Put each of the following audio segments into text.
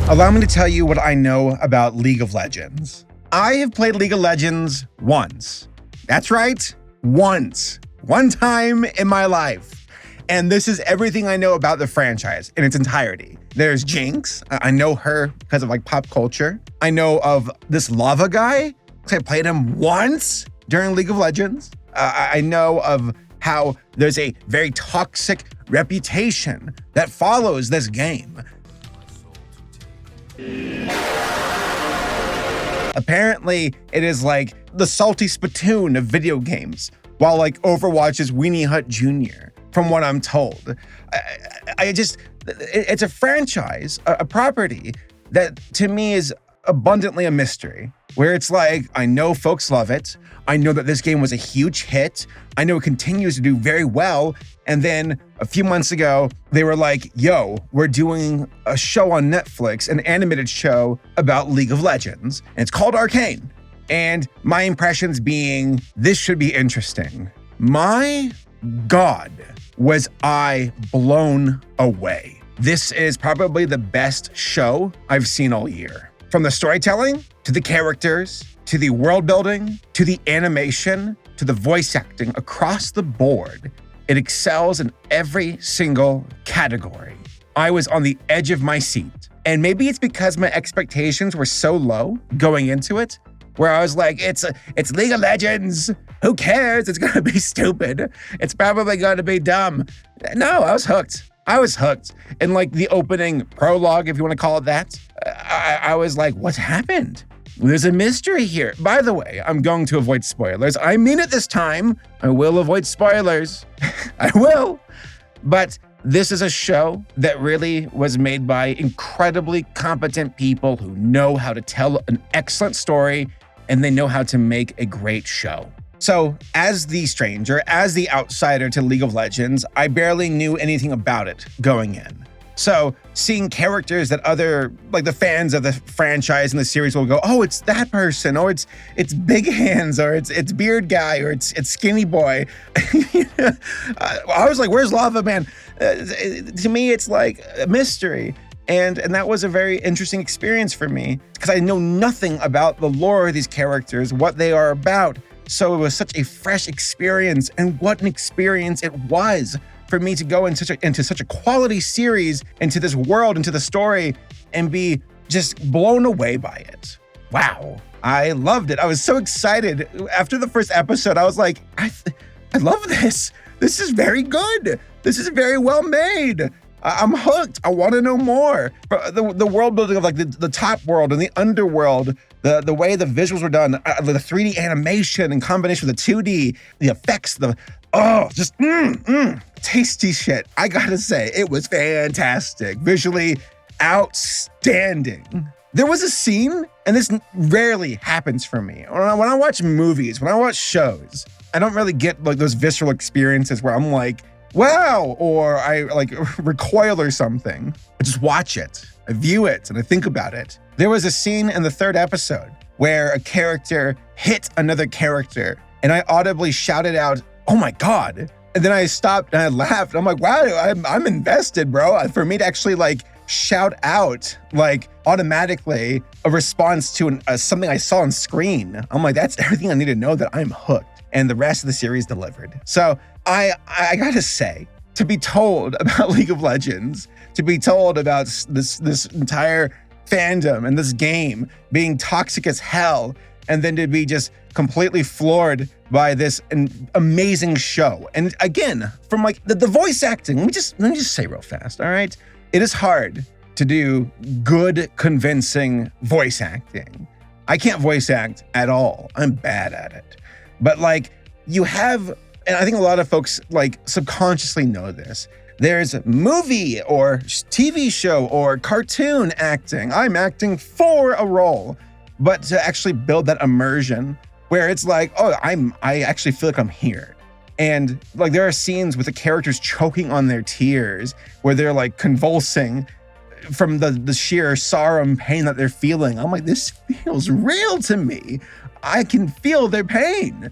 Allow me to tell you what I know about League of Legends. I have played League of Legends once. That's right, once. One time in my life. And this is everything I know about the franchise in its entirety. There's Jinx. I know her because of like pop culture. I know of this lava guy because I played him once during League of Legends. I know of how there's a very toxic reputation that follows this game. Apparently, it is like the salty spittoon of video games, while like Overwatch is Weenie Hut Jr., from what I'm told. It's a franchise, a property that to me is abundantly a mystery, where it's like, I know folks love it. I know that this game was a huge hit. I know it continues to do very well. And then a few months ago, they were like, yo, we're doing a show on Netflix, an animated show about League of Legends. And it's called Arcane. And my impressions being, this should be interesting. My God, was I blown away. This is probably the best show I've seen all year. From the storytelling, to the characters, to the world building, to the animation, to the voice acting, across the board, it excels in every single category. I was on the edge of my seat. And maybe it's because my expectations were so low going into it, where I was like, it's League of Legends. Who cares? It's gonna be stupid. It's probably gonna be dumb. No, I was hooked. I was hooked. And like the opening prologue, if you want to call it that, I was like, what happened? There's a mystery here. By the way, I'm going to avoid spoilers. I mean it this time. I will avoid spoilers. I will. But this is a show that really was made by incredibly competent people who know how to tell an excellent story, and they know how to make a great show. So as the stranger, as the outsider to League of Legends, I barely knew anything about it going in. So seeing characters that other, like the fans of the franchise and the series will go, oh, it's that person, or it's Big Hands, or it's Beard Guy, or it's Skinny Boy. I was like, where's Lava Man? To me, it's like a mystery. And that was a very interesting experience for me because I know nothing about the lore of these characters, what they are about. So it was such a fresh experience, and what an experience it was for me to go into such a quality series, into this world, into the story, and be just blown away by it. Wow, I loved it. I was so excited. After the first episode, I was like, I love this. This is very good. This is very well made. I'm hooked. I want to know more. The world building of like the top world and the underworld, the way the visuals were done, the 3D animation in combination with the 2D, the effects, tasty shit. I gotta say, it was fantastic. Visually outstanding. There was a scene, and this rarely happens for me. When I watch movies, when I watch shows, I don't really get like those visceral experiences where I'm like, wow, or I like recoil or something. I just watch it, I view it, and I think about it. There was a scene in the third episode where a character hit another character, and I audibly shouted out, oh my God. And then I stopped and I laughed. I'm like, wow, I'm invested, bro. For me to actually like shout out, like automatically a response to something I saw on screen, I'm like, that's everything I need to know that I'm hooked. And the rest of the series delivered. So I gotta say, to be told about League of Legends, to be told about this entire fandom and this game being toxic as hell, and then to be just completely floored by this amazing show. And again, from like the voice acting, let me just say real fast, all right? It is hard to do good, convincing voice acting. I can't voice act at all. I'm bad at it. But like you have, and I think a lot of folks like subconsciously know this, there's movie or TV show or cartoon acting. I'm acting for a role, but to actually build that immersion where it's like, oh, I actually feel like I'm here. And like there are scenes with the characters choking on their tears where they're like convulsing from the sheer sorrow and pain that they're feeling. I'm like, this feels real to me. I can feel their pain.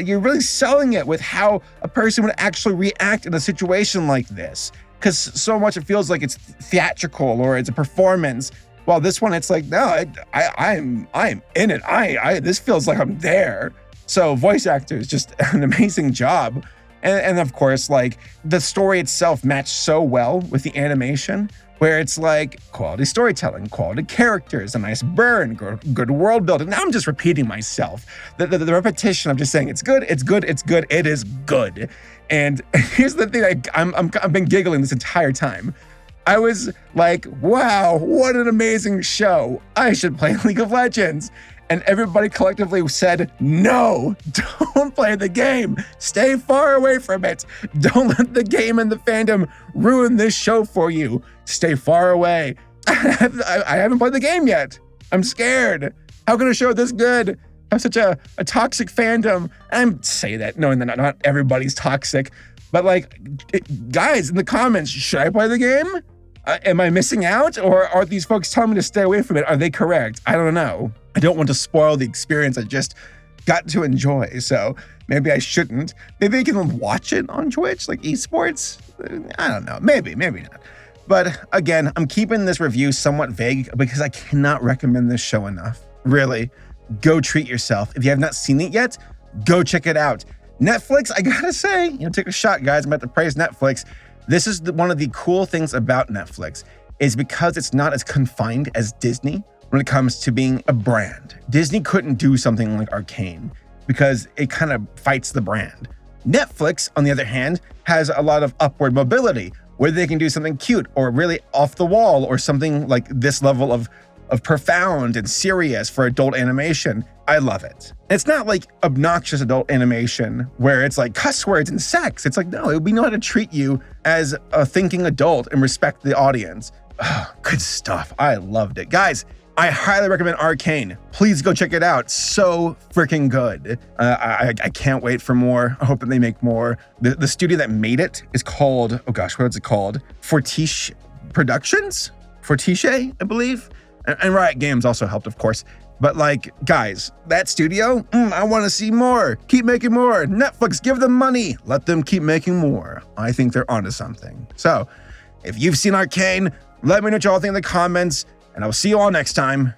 You're really selling it with how a person would actually react in a situation like this. Because so much it feels like it's theatrical or it's a performance. While this one, it's like, no, I'm in it. This feels like I'm there. So voice actors, just an amazing job. And of course, like the story itself matched so well with the animation, where it's like quality storytelling, quality characters, a nice burn, good world building. Now I'm just repeating myself. The repetition of just saying it's good, it's good, it's good, it is good. And here's the thing, I've been giggling this entire time. I was like, wow, what an amazing show. I should play League of Legends. And everybody collectively said, no, don't play the game. Stay far away from it. Don't let the game and the fandom ruin this show for you. Stay far away. I haven't played the game yet. I'm scared. How can a show this good have such a toxic fandom? I say that knowing that not everybody's toxic, but like, guys in the comments, should I play the game? Am I missing out? Or are these folks telling me to stay away from it? Are they correct? I don't know. I don't want to spoil the experience I just got to enjoy, so maybe I shouldn't. Maybe I can watch it on Twitch, like esports? I don't know. Maybe not. But again, I'm keeping this review somewhat vague because I cannot recommend this show enough. Really, go treat yourself. If you have not seen it yet, go check it out. Netflix, I gotta say, take a shot, guys. I'm about to praise Netflix. This is one of the cool things about Netflix is because it's not as confined as Disney when it comes to being a brand. Disney couldn't do something like Arcane because it kind of fights the brand. Netflix, on the other hand, has a lot of upward mobility where they can do something cute or really off the wall or something like this level of profound and serious for adult animation. I love it. It's not like obnoxious adult animation where it's like cuss words and sex. It's like, no, we know how to treat you as a thinking adult and respect the audience. Oh, good stuff. I loved it. Guys, I highly recommend Arcane. Please go check it out. So freaking good. I can't wait for more. I hope that they make more. The studio that made it is called, oh gosh, what is it called? Fortiche Productions? Fortiche, I believe. And Riot Games also helped, of course. But like, guys, that studio, I want to see more. Keep making more. Netflix, give them money. Let them keep making more. I think they're onto something. So if you've seen Arcane, let me know what y'all think in the comments, and I'll see you all next time.